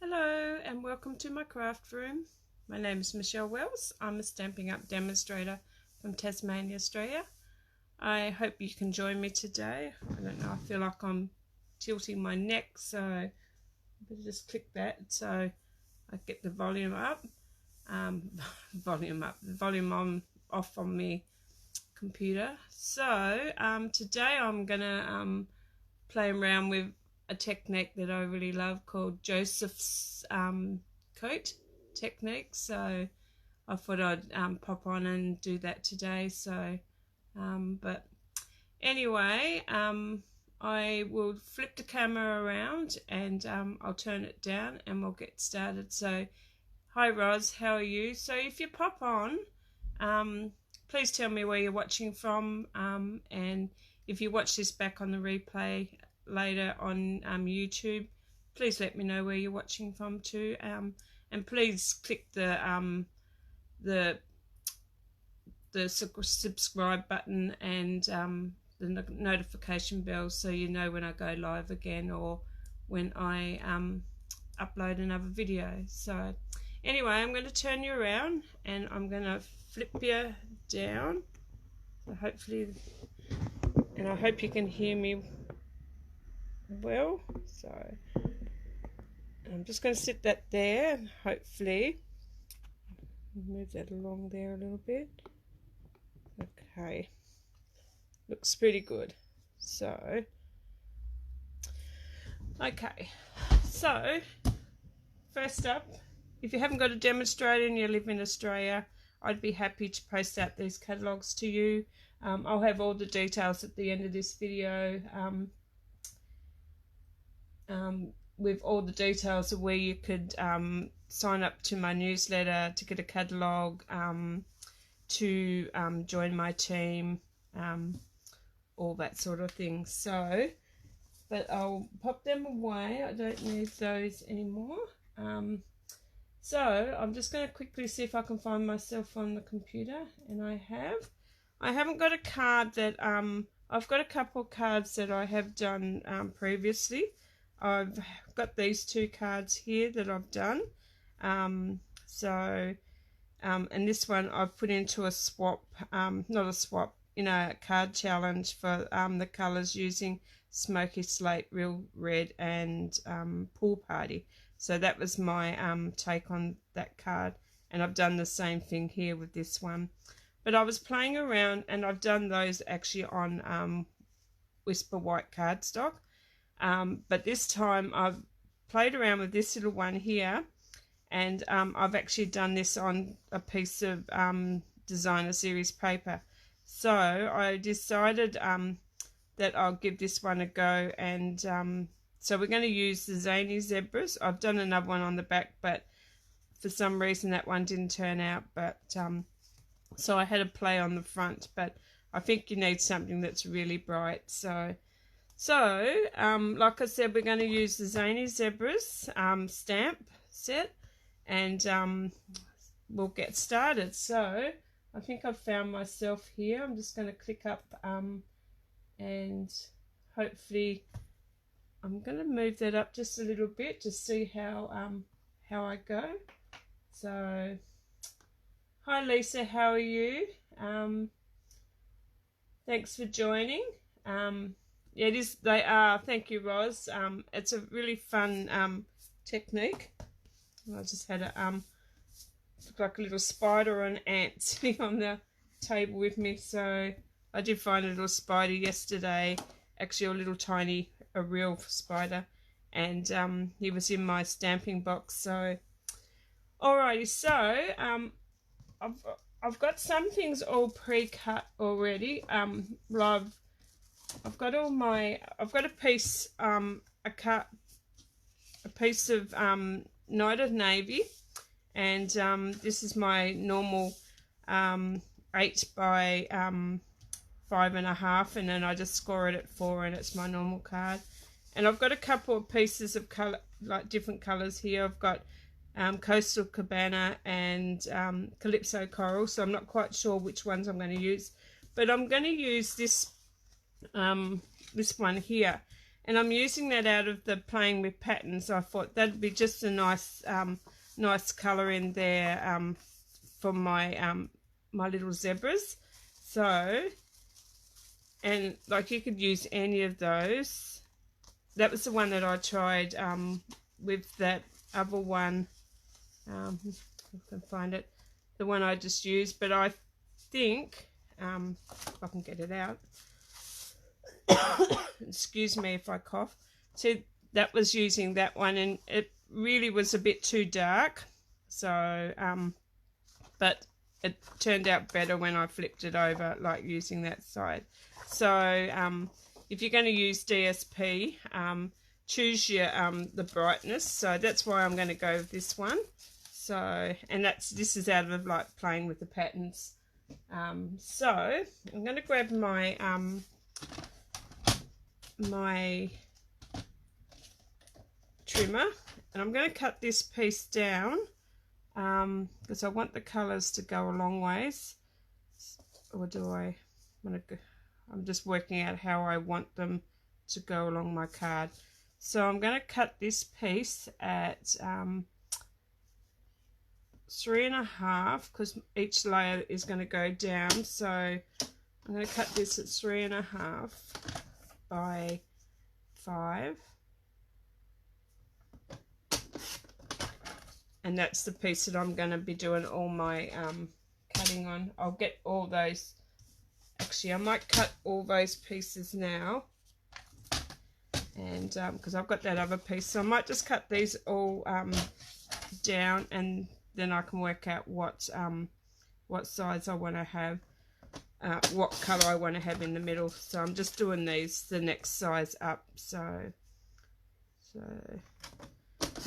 Hello and welcome to my craft room. My name is Michelle Wells. I'm a Stampin' Up demonstrator from Tasmania, Australia. I hope you can join me today. I don't know, I feel like I'm tilting my neck, so I better just click that so I get the volume up. The volume on off on my computer. So today I'm gonna play around with a technique that I really love called Joseph's coat technique. So I thought I'd pop on and do that today. So but anyway, I will flip the camera around and I'll turn it down and we'll get started. So hi Roz, how are you? So if you pop on, please tell me where you're watching from, and if you watch this back on the replay later on YouTube, please let me know where you're watching from too, and please click the subscribe button and the notification bell so you know when I go live again or when I upload another video. So anyway, I'm going to turn you around and I'm going to flip you down, so hopefully, and I hope you can hear me well. So I'm just going to sit that there and hopefully move that along there a little bit. Okay, looks pretty good. So okay, so first up, if you haven't got a demonstrator and you live in Australia, I'd be happy to post out these catalogues to you. I'll have all the details at the end of this video, with all the details of where you could sign up to my newsletter to get a catalogue, to join my team, all that sort of thing. So, but I'll pop them away. I don't need those anymore. So I'm just going to quickly see if I can find myself on the computer, and I haven't got a card that I've got a couple of cards that I have done previously. I've got these two cards here that I've done, and this one I've put into a swap, not a swap, a card challenge for the colours using Smoky Slate, Real Red and Pool Party. So that was my take on that card, and I've done the same thing here with this one. But I was playing around and I've done those actually on Whisper White cardstock. But this time I've played around with this little one here, and I've actually done this on a piece of designer series paper. So I decided that I'll give this one a go, and so we're going to use the Zany zebras. I've done another one on the back, but for some reason that one didn't turn out, but so I had a play on the front, but I think you need something that's really bright. So like I said, we're going to use the Zany zebras stamp set, and we'll get started. So I think I've found myself here. I'm just going to click up and hopefully I'm going to move that up just a little bit to see how I go. So hi Lisa, how are you? Thanks for joining. Yeah, they are. Thank you, Roz. It's a really fun technique. I just had a look like a little spider or an ant sitting on the table with me. So I did find a little spider yesterday, actually a little tiny, a real spider, and he was in my stamping box. So alrighty, so I've got some things all pre-cut already. I've got a piece of Night of Navy, and this is my normal 8 by 5.5, and then I just score it at 4, and it's my normal card. And I've got a couple of pieces of color, like different colors here. I've got Coastal Cabana and Calypso Coral, so I'm not quite sure which ones I'm going to use, but I'm going to use this one here, and I'm using that out of the playing with patterns. I thought that'd be just a nice nice colour in there for my my little zebras. So, and like you could use any of those. That was the one that I tried with that other one. I can find it, the one I just used, but I think if I can get it out. Excuse me if I cough. So that was using that one, and it really was a bit too dark. So but it turned out better when I flipped it over, like using that side. So if you're going to use DSP, choose your the brightness. So that's why I'm going to go with this one. So, and this is out of like playing with the patterns. So I'm going to grab my my trimmer, and I'm going to cut this piece down because I want the colours to go a long ways. Or do I want to go? I'm just working out how I want them to go along my card. So I'm going to cut this piece at 3.5, because each layer is going to go down. So I'm going to cut this at 3.5 by 5, and that's the piece that I'm going to be doing all my cutting on. I'll get all those, actually I might cut all those pieces now, and because I've got that other piece, so I might just cut these all down, and then I can work out what size I want to have, what colour I want to have in the middle. So I'm just doing these the next size up. So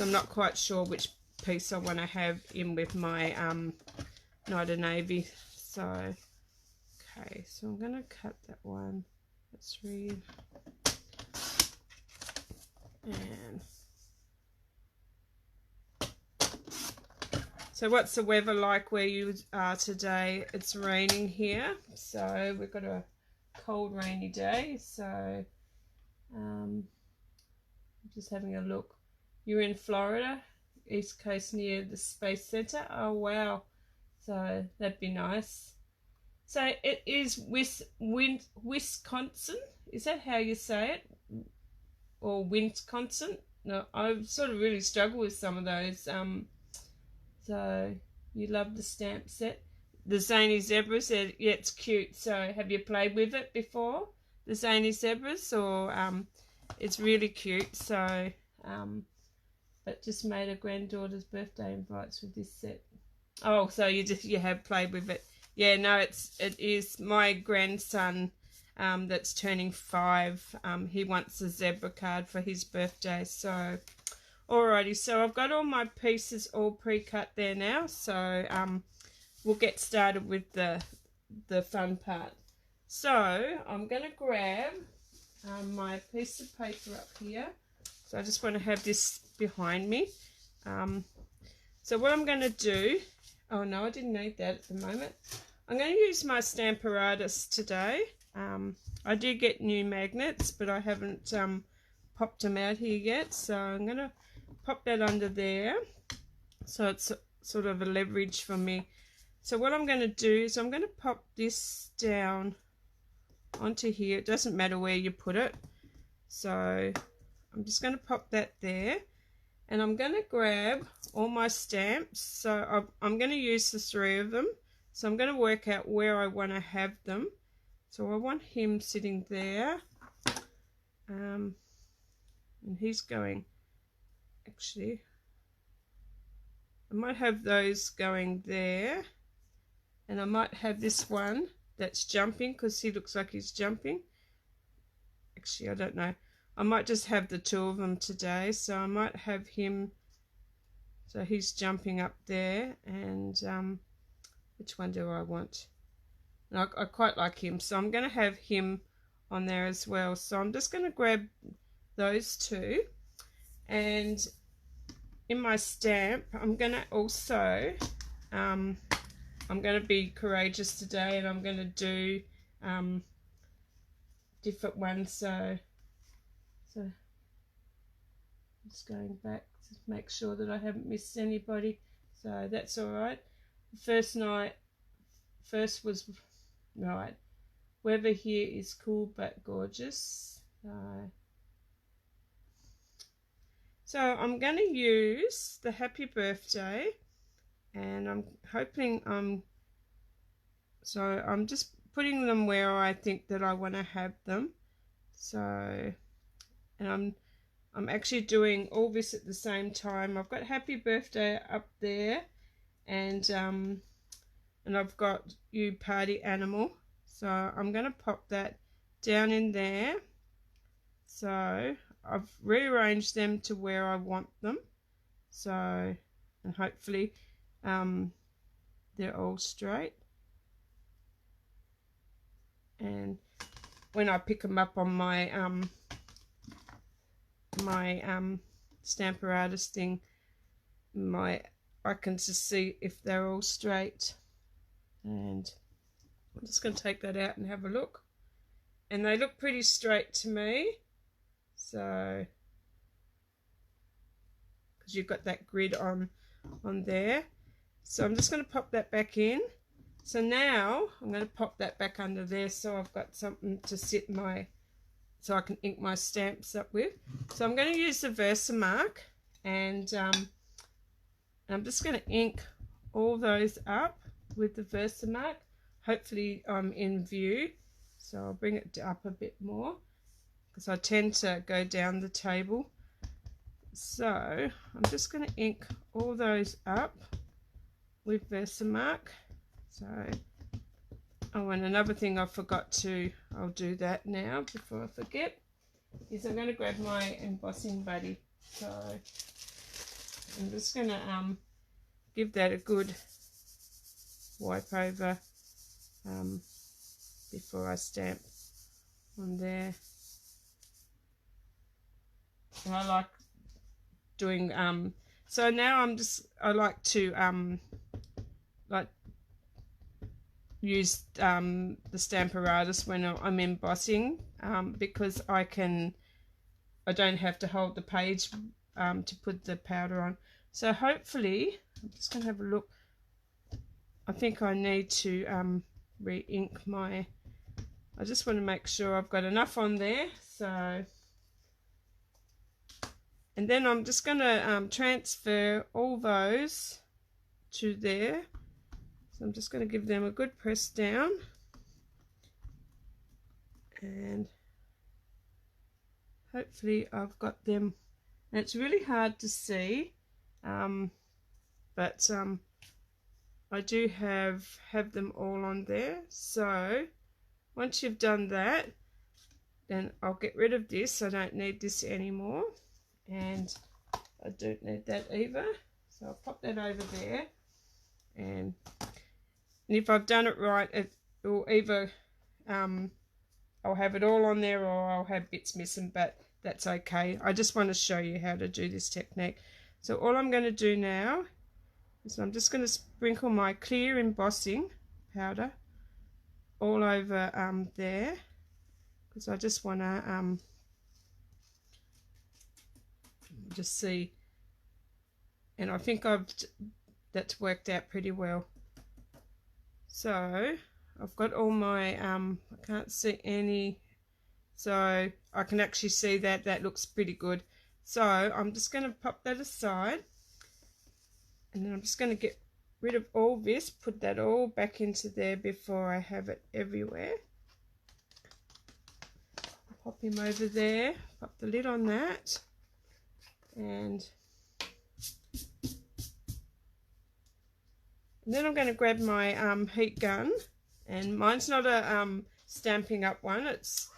I'm not quite sure which piece I want to have in with my Night of Navy. So okay, so I'm going to cut that one. That's 3, and so what's the weather like where you are today? It's raining here, so we've got a cold rainy day. So I'm just having a look. You're in Florida, East Coast, near the Space Center. Oh wow, so that'd be nice. So it is Wisconsin, is that how you say it? Or Wisconsin? No, I sort of really struggle with some of those. So you love the stamp set. The Zany Zebra said, yeah, it's cute. So have you played with it before? The Zany Zebras, or it's really cute. So but just made a granddaughter's birthday invites with this set. Oh, so you have played with it. Yeah, no, it is my grandson that's turning 5. He wants a zebra card for his birthday. So alrighty, so I've got all my pieces all pre-cut there now, so we'll get started with the fun part. So I'm going to grab my piece of paper up here. So I just want to have this behind me. So what I'm going to do, oh no, I didn't need that at the moment. I'm going to use my Stamparatus today. I did get new magnets, but I haven't popped them out here yet, so I'm going to pop that under there, so it's sort of a leverage for me. So what I'm going to do is I'm going to pop this down onto here. It doesn't matter where you put it, so I'm just going to pop that there, and I'm going to grab all my stamps. So I'm going to use the 3 of them, so I'm going to work out where I want to have them. So I want him sitting there, and he's going, actually I might have those going there, and I might have this one that's jumping because he looks like he's jumping. Actually, I don't know. I might just have the 2 of them today, so I might have him, so he's jumping up there, and which one do I want? And I quite like him, so I'm going to have him on there as well. So I'm just going to grab those 2, and in my stamp I'm going to also I'm going to be courageous today, and I'm going to do different ones. So Just going back to make sure that I haven't missed anybody. So that's all right. First was right. Weather here is cool but gorgeous. So I'm going to use the happy birthday, and I'm hoping so I'm just putting them where I think that I want to have them. So, and I'm actually doing all this at the same time. I've got happy birthday up there, and I've got you party animal. So I'm going to pop that down in there. So I've rearranged them to where I want them. So, and hopefully they're all straight. And when I pick them up on my Stampin' thing, I can just see if they're all straight. And I'm just going to take that out and have a look. And they look pretty straight to me. So, because you've got that grid on there. So I'm just going to pop that back in. So now I'm going to pop that back under there, so I've got something to sit so I can ink my stamps up with. So I'm going to use the Versamark, and I'm just going to ink all those up with the Versamark. Hopefully I'm in view, so I'll bring it up a bit more because I tend to go down the table. So I'm just going to ink all those up with Versamark. So, oh, and another thing I forgot to, I'll do that now before I forget, is I'm going to grab my embossing buddy. So I'm just going to give that a good wipe over before I stamp on there. And I like doing so now I like to use the Stampin' when I'm embossing because I don't have to hold the page to put the powder on. So hopefully, I'm just going to have a look. I think I need to re-ink I just want to make sure I've got enough on there. So, and then I'm just going to transfer all those to there. So I'm just going to give them a good press down, and hopefully I've got them. And it's really hard to see, but I do have them all on there. So once you've done that, then I'll get rid of this. I don't need this anymore, and I don't need that either. So I'll pop that over there, and if I've done it right, it will either I'll have it all on there or I'll have bits missing, but that's okay. I just want to show you how to do this technique. So all I'm going to do now is I'm just going to sprinkle my clear embossing powder all over there, because I just want to just see, and I think that's worked out pretty well. So I've got all my I can't see any, so I can actually see that looks pretty good. So I'm just going to pop that aside, and then I'm just going to get rid of all this, put that all back into there before I have it everywhere. Pop him over there, pop the lid on that, and then I'm going to grab my heat gun, and mine's not a Stampin' Up one, it's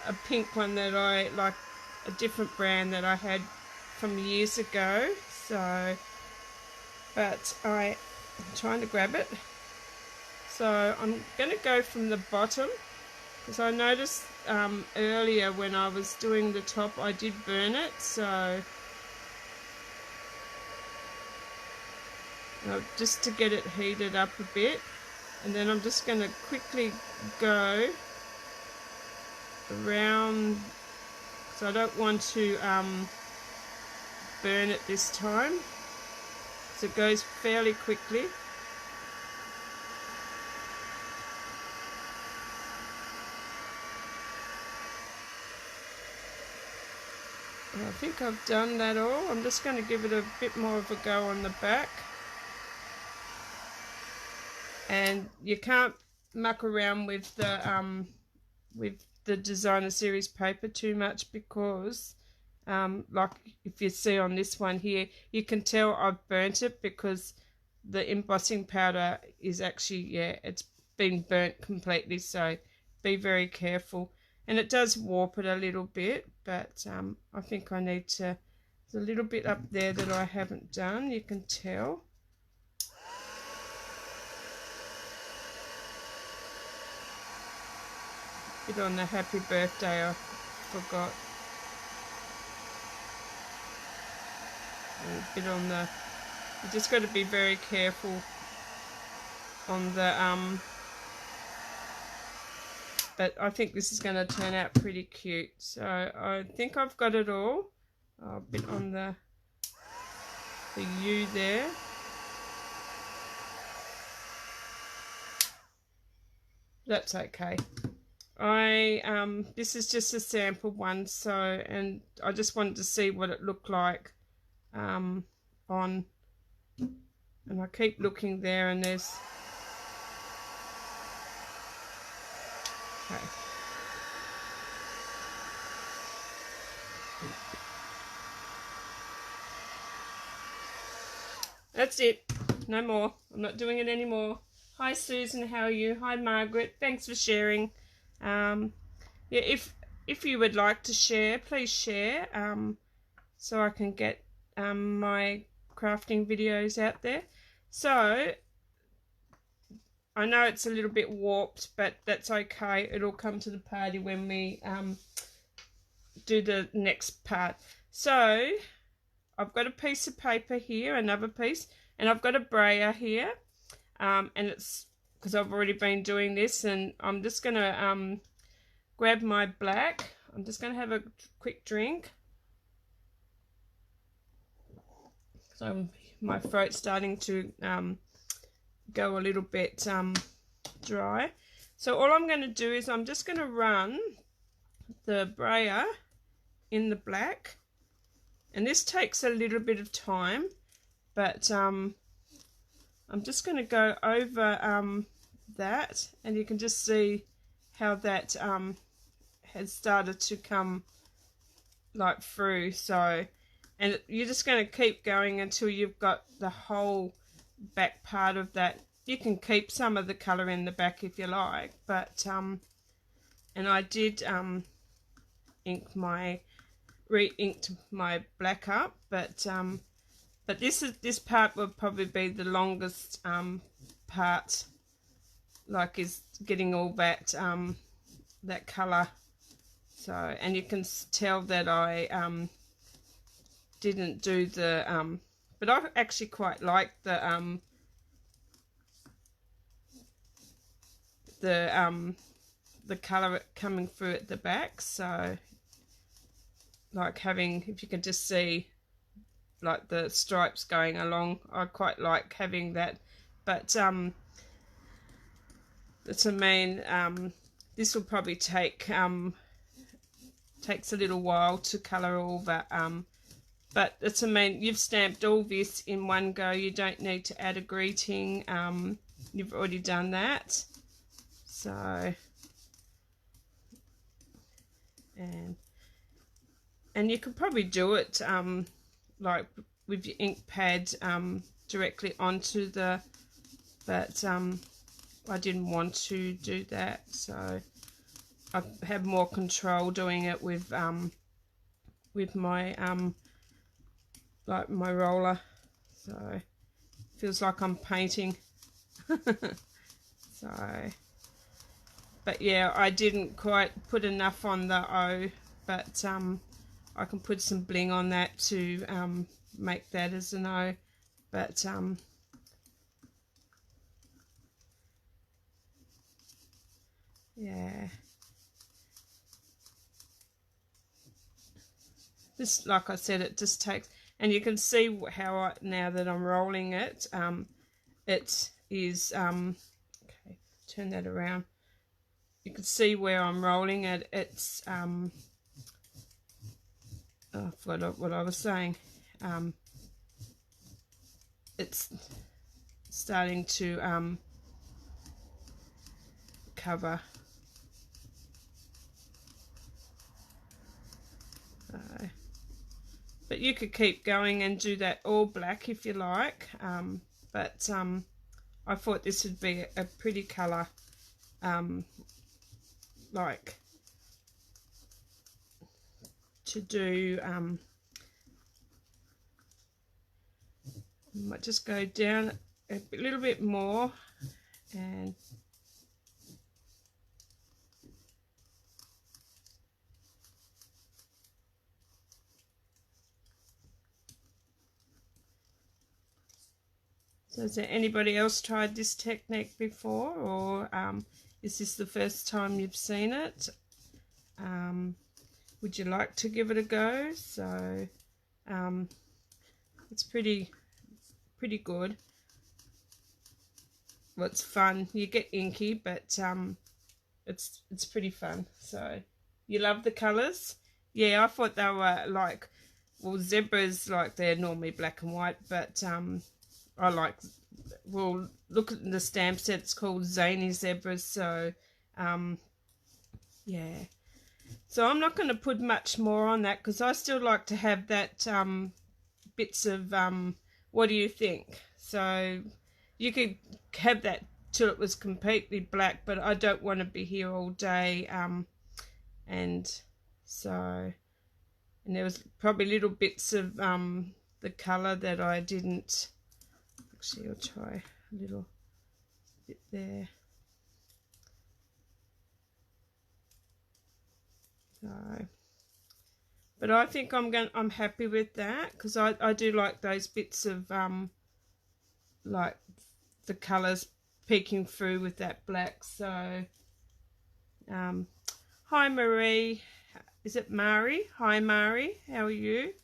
a pink one that I like, a different brand that I had from years ago. So, but I'm trying to grab it. So I'm going to go from the bottom, because I noticed earlier when I was doing the top I did burn it, so just to get it heated up a bit. And then I'm just going to quickly go around, so I don't want to burn it this time, so it goes fairly quickly. I think I've done that all. I'm just going to give it a bit more of a go on the back. And you can't muck around with the designer series paper too much, because like if you see on this one here, you can tell I've burnt it because the embossing powder is actually, yeah, it's been burnt completely, so be very careful. And it does warp it a little bit, but I think I need to, there's a little bit up there that I haven't done, you can tell. Bit on the happy birthday, I forgot. And a bit on the, you just got to be very careful on the but I think this is going to turn out pretty cute. So I think I've got it all. Oh, a bit on the U there. That's okay. This is just a sample one, so, and I just wanted to see what it looked like on, and I keep looking there, and there's, okay. That's it. No more. I'm not doing it anymore. Hi Susan, how are you? Hi Margaret. Thanks for sharing. Yeah, if you would like to share, please share. So I can get my crafting videos out there. So I know it's a little bit warped, but that's okay. It'll come to the party when we do the next part. So I've got a piece of paper here, another piece, and I've got a brayer here, and it's because I've already been doing this, and I'm just going to grab my black. I'm just going to have a quick drink. So my throat's starting to go a little bit dry. So all I'm going to do is I'm just going to run the brayer in the black, and this takes a little bit of time, but I'm just going to go over that, and you can just see how that has started to come like through. So, and you're just going to keep going until you've got the whole back part of that. You can keep some of the colour in the back if you like, but and I did re-inked my black up, but this part would probably be the longest part, like is getting all that that colour. So, and you can tell that I didn't do the but I actually quite like the colour coming through at the back. So like having, if you can just see like the stripes going along, I quite like having that. But that's, I mean, this will probably take takes a little while to colour all that, but that's, I mean, you've stamped all this in one go. You don't need to add a greeting. You've already done that. So, and you could probably do it like with your ink pad directly onto the, but I didn't want to do that, so I have more control doing it with my like my roller. So feels like I'm painting. So, but yeah, I didn't quite put enough on the O, but I can put some bling on that to make that as an O. But yeah, this, like I said, it just takes, and you can see how now that I'm rolling it, it is okay, turn that around. You can see where I'm rolling it. It's oh, I forgot what I was saying. It's starting to cover. But you could keep going and do that all black if you like. But I thought this would be a pretty colour, like to do. I might just go down a little bit more and so has there anybody else tried this technique before, or is this the first time you've seen it? Would you like to give it a go? So it's pretty good. Well, it's fun. You get inky, but it's pretty fun. So you love the colours? Yeah, I thought they were like, well, zebras, like they're normally black and white, but I like, well, look at the stamp set, it's called Zany zebras, so yeah. So I'm not going to put much more on that because I still like to have that bits of, what do you think? So you could have that till it was completely black, but I don't want to be here all day, and so, and there was probably little bits of the colour that I didn't. Actually, I'll try a little bit there. So, but I think I'm happy with that because I do like those bits of like the colours peeking through with that black. So hi Marie, is it Mari? Hi Mari, how are you?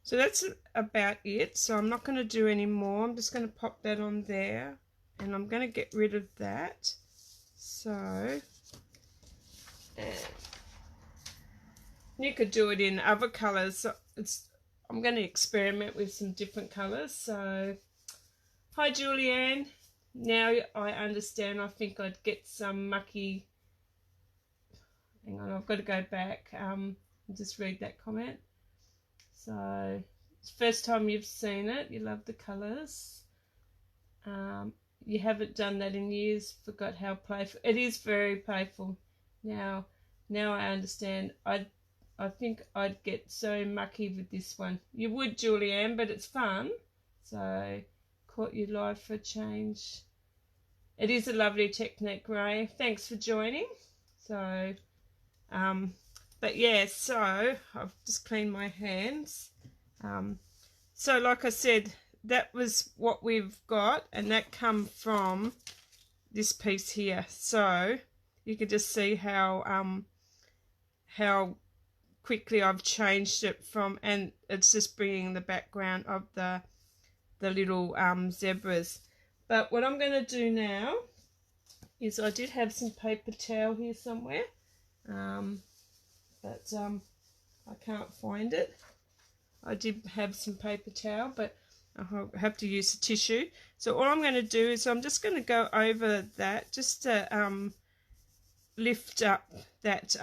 So that's about it. So I'm not going to do any more. I'm just going to pop that on there, and I'm going to get rid of that. So you could do it in other colours. So I'm going to experiment with some different colours. So hi Julianne. Now I understand. I think I'd get some mucky. Hang on, I've got to go back and just read that comment. So it's the first time you've seen it. You love the colours. You haven't done that in years. Forgot how playful. It is very playful. Now I understand. I think I'd get so mucky with this one. You would, Julianne, but it's fun. So caught you live for a change. It is a lovely technique, Ray. Thanks for joining. So but yeah, so I've just cleaned my hands. So like I said, that was what we've got, and that come from this piece here. So you can just see how quickly I've changed it from, and it's just bringing the background of the little zebras. But what I'm going to do now is I did have some paper towel here somewhere. But I can't find it. I did have some paper towel, but I'll have to use a tissue. So all I'm going to do is I'm just going to go over that just to lift up that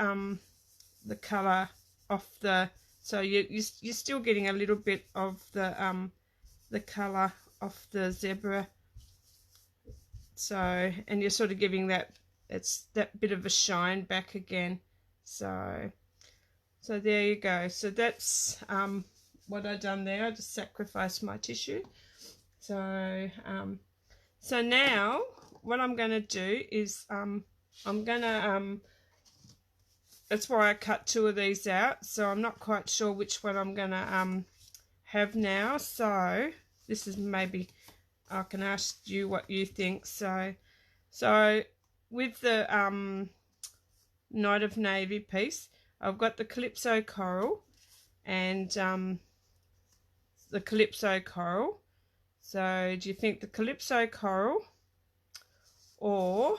the colour off the. So you're still getting a little bit of the colour off the zebra. So, and you're sort of giving that, it's that bit of a shine back again. So there you go. So that's what I done there. I just sacrificed my tissue. So so now what I'm going to do is I'm going to that's why I cut two of these out. So I'm not quite sure which one I'm going to have now. So this is maybe I can ask you what you think. So with the Night of Navy piece, I've got the Calypso Coral and the Calypso Coral. So do you think the Calypso Coral or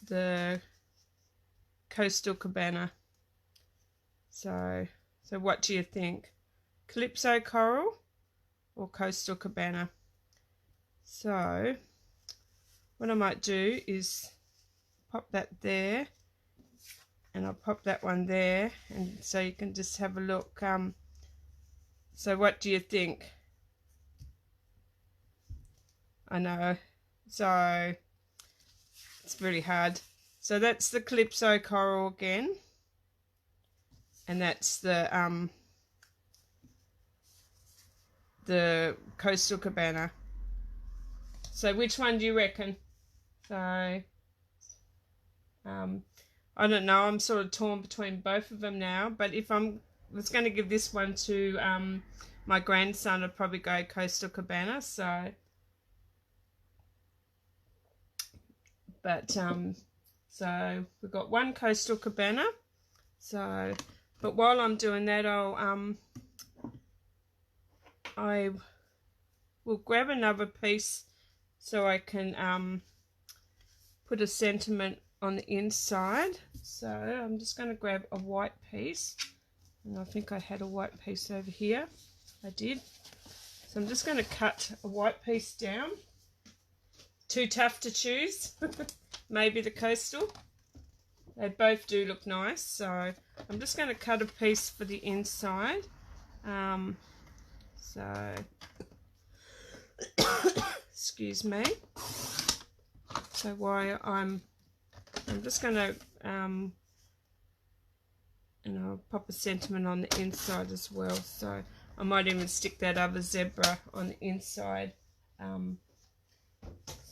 the Coastal Cabana? So what do you think? Calypso Coral or Coastal Cabana? So what I might do is pop that there, and I'll pop that one there, and so you can just have a look. So what do you think? I know, so it's really hard. So that's the Calypso Coral again, and that's the Coastal Cabana. So which one do you reckon? So I don't know, I'm sort of torn between both of them now, but if I was going to give this one to my grandson, I'd probably go Coastal Cabana. So but so we've got one Coastal Cabana. So but while I'm doing that, I will grab another piece so I can put a sentiment on the inside. So I'm just going to grab a white piece, and I think I had a white piece over here. I did. So I'm just going to cut a white piece down. Too tough to choose. Maybe the Coastal. They both do look nice, so I'm just going to cut a piece for the inside. So excuse me. So while I'm just going to and I'll pop a sentiment on the inside as well. So I might even stick that other zebra on the inside.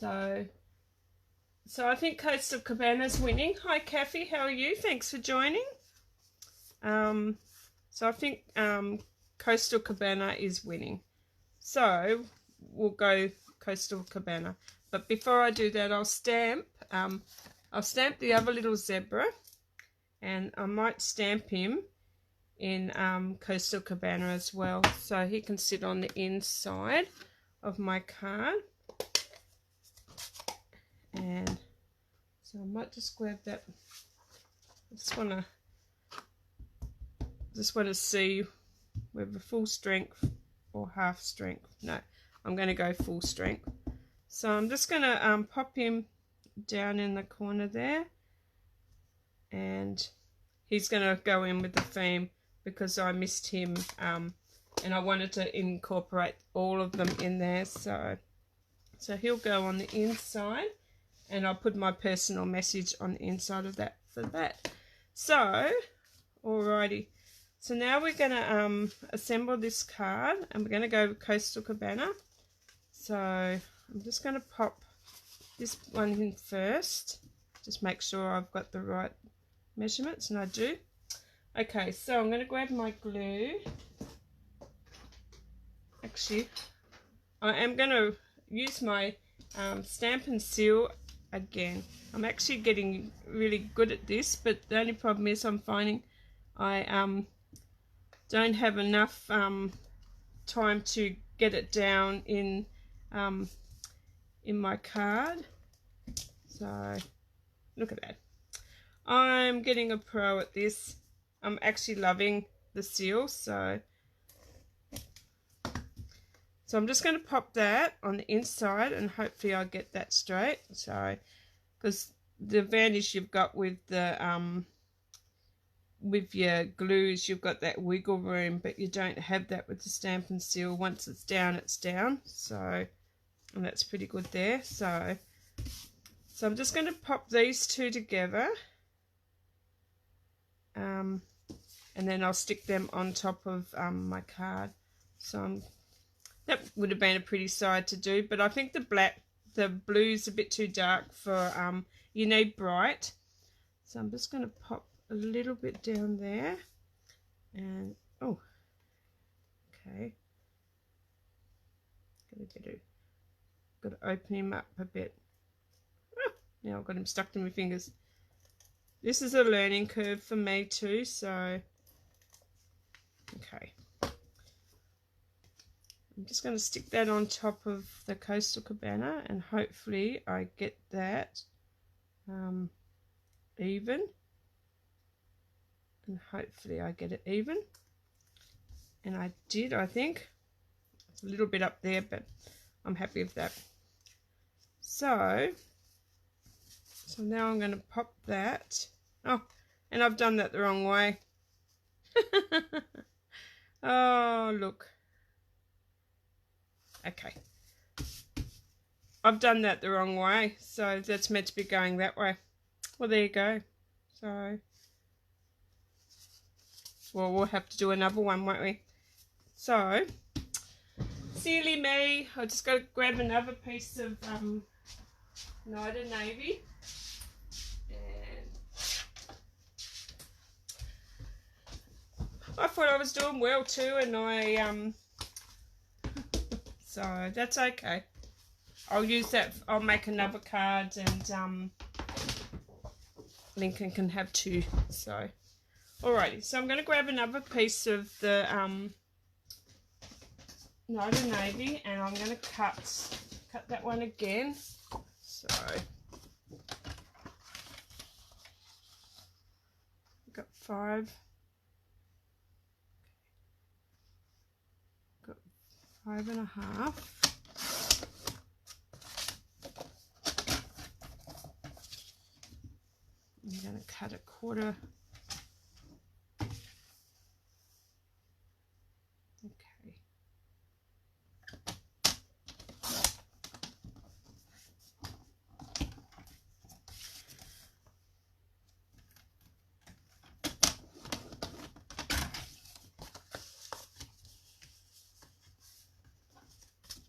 So I think Coastal Cabana's winning. Hi Kathy, how are you? Thanks for joining. So I think Coastal Cabana is winning. So we'll go Coastal Cabana. But before I do that, I'll stamp the other little zebra, and I might stamp him in Coastal Cabana as well, so he can sit on the inside of my card. And so I might just grab that. I just want to see whether full strength or half strength. No, I'm going to go full strength. So I'm just going to pop him down in the corner there, and he's going to go in with the theme because I missed him, and I wanted to incorporate all of them in there. So he'll go on the inside, and I'll put my personal message on the inside of that for that. So alrighty, so now we're going to assemble this card, and we're going to go with Coastal Cabana. So I'm just going to pop this one in first, just make sure I've got the right measurements, and I do. Okay, so I'm going to grab my glue. Actually, I am going to use my Stampin' Seal again. I'm actually getting really good at this, but the only problem is I'm finding I don't have enough time to get it down in my card. So look at that. I'm getting a pro at this. I'm actually loving the seal. So I'm just going to pop that on the inside, and hopefully I'll get that straight. So because the advantage you've got with the with your glues, you've got that wiggle room, but you don't have that with the Stampin' Seal. Once it's down, it's down. So, and that's pretty good there. So I'm just going to pop these two together, and then I'll stick them on top of my card. So that would have been a pretty side to do, but I think the blue's a bit too dark for, you need bright. So I'm just going to pop a little bit down there, and oh, okay, gonna get got to open him up a bit. Now I've got him stuck to my fingers. This is a learning curve for me too, so okay. I'm just going to stick that on top of the Coastal Cabana, and hopefully I get that even. And hopefully I get it even. And I did, I think. It's a little bit up there, but I'm happy with that. So now I'm going to pop that. Oh, and I've done that the wrong way. Oh, look. Okay. I've done that the wrong way, so that's meant to be going that way. Well, there you go. So, well, we'll have to do another one, won't we? So, silly me. I just got to grab another piece of Night of Navy. And I thought I was doing well too, and I so that's okay. I'll use that. I'll make another card, and Lincoln can have two. So, alrighty. So I'm going to grab another piece of the Night of Navy, and I'm going to cut that one again. So I've got 5. Got 5.5. I'm going to cut 1/4. Okay.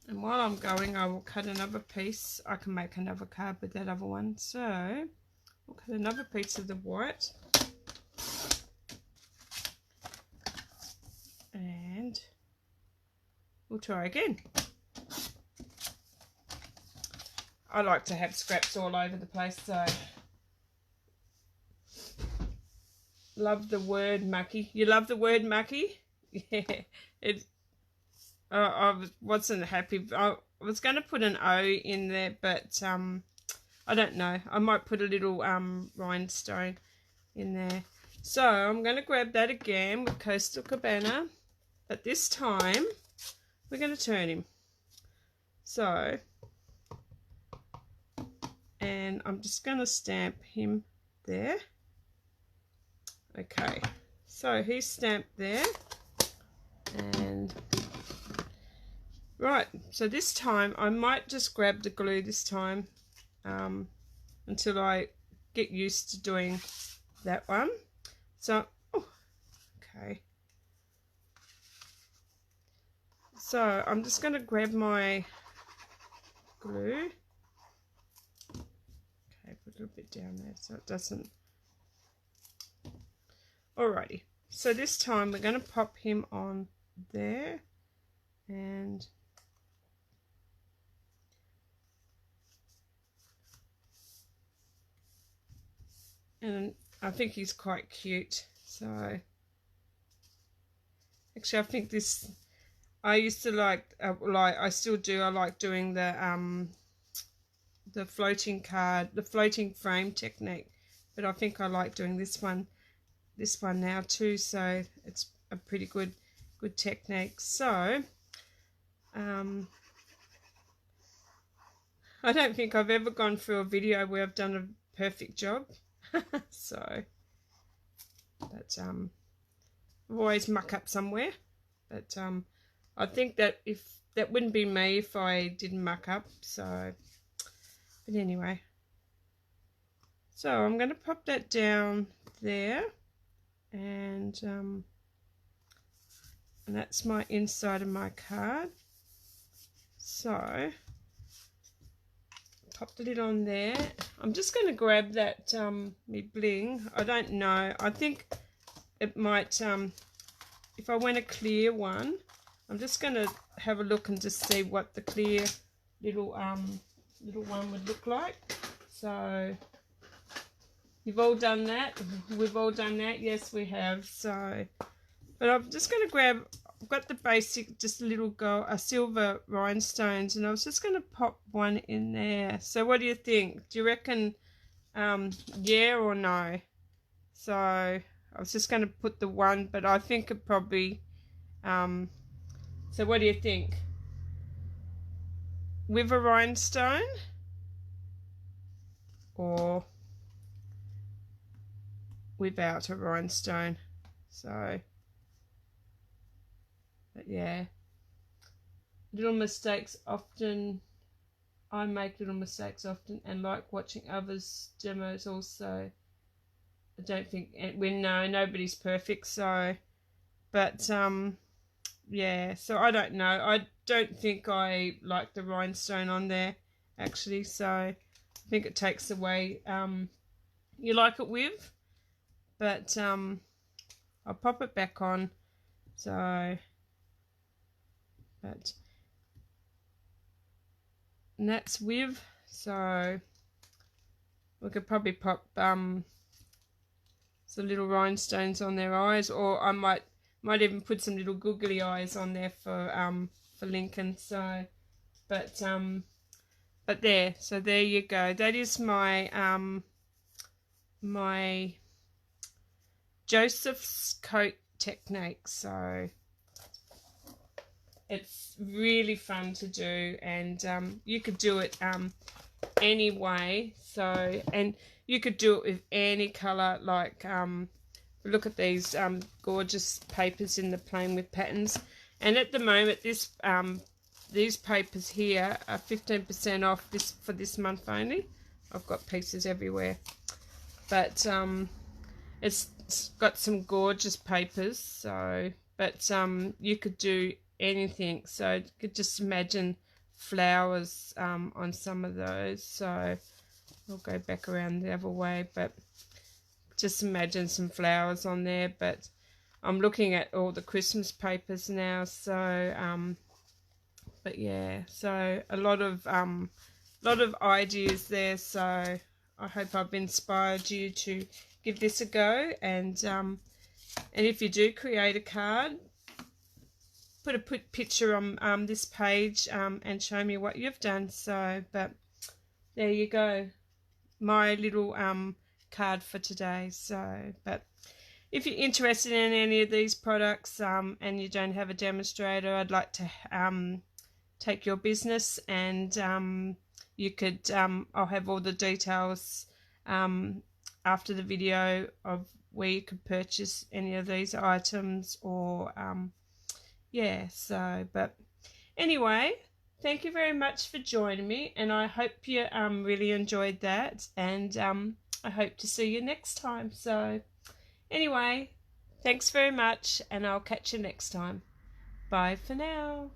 And while I'm going, I will cut another piece. I can make another card with that other one. So I'll cut another piece of the white. And we'll try again. I like to have scraps all over the place, so love the word mucky. You love the word mucky? Yeah. I wasn't happy. I was going to put an O in there, but I don't know. I might put a little rhinestone in there. So I'm going to grab that again with Coastal Cabana, but this time we're going to turn him. So, and I'm just going to stamp him there. Okay, so he's stamped there, and right, so this time I might just grab the glue this time until I get used to doing that one. So, oh, okay. So I'm just going to grab my glue. Okay, put a little bit down there so it doesn't. Alrighty, so this time we're going to pop him on there, and I think he's quite cute. So actually I think this, I used to like I still do, I like doing the floating card, the floating frame technique, but I think I like doing this one now too, so it's a pretty good technique. So I don't think I've ever gone through a video where I've done a perfect job. So but I've always muck up somewhere, but I think that if that wouldn't be me if I didn't muck up. So but anyway, so I'm going to pop that down there, and that's my inside of my card. So pop the lid on there. I'm just going to grab that me bling. I don't know, I think it might if I want a clear one, I'm just going to have a look and just see what the clear little one would look like. So you've all done that. We've all done that. Yes, we have. So, but I'm just going to grab. I've got the basic, just a little silver rhinestones, and I was just going to pop one in there. So what do you think? Do you reckon yeah or no? So I was just going to put the one, but I think it probably so what do you think? With a rhinestone or without a rhinestone? So, but yeah, little mistakes often. I make little mistakes often, and like watching others' demos also. I don't think nobody's perfect. So, but yeah. So I don't know. I don't think I like the rhinestone on there actually. So I think it takes away. You like it with, but I'll pop it back on. So, but. And that's with, so we could probably pop some little rhinestones on their eyes, or I might even put some little googly eyes on there for Lincoln. So, but there, so there you go. That is my my Joseph's coat technique. So it's really fun to do, and you could do it any way. So, and you could do it with any colour. Like look at these gorgeous papers in the plain with patterns. And at the moment, these papers here are 15% off for this month only. I've got pieces everywhere, but it's got some gorgeous papers. So, but you could do anything. So you could just imagine flowers on some of those. So I'll go back around the other way, but just imagine some flowers on there. But I'm looking at all the Christmas papers now. So but yeah, so a lot of ideas there. So I hope I've inspired you to give this a go, and if you do create a card, put a picture on this page and show me what you've done. So, but there you go, my little card for today. So, but if you're interested in any of these products and you don't have a demonstrator, I'd like to take your business, and you could I'll have all the details after the video of where you could purchase any of these items, or yeah. So, but anyway, thank you very much for joining me, and I hope you really enjoyed that, and I hope to see you next time. So anyway, thanks very much, and I'll catch you next time. Bye for now.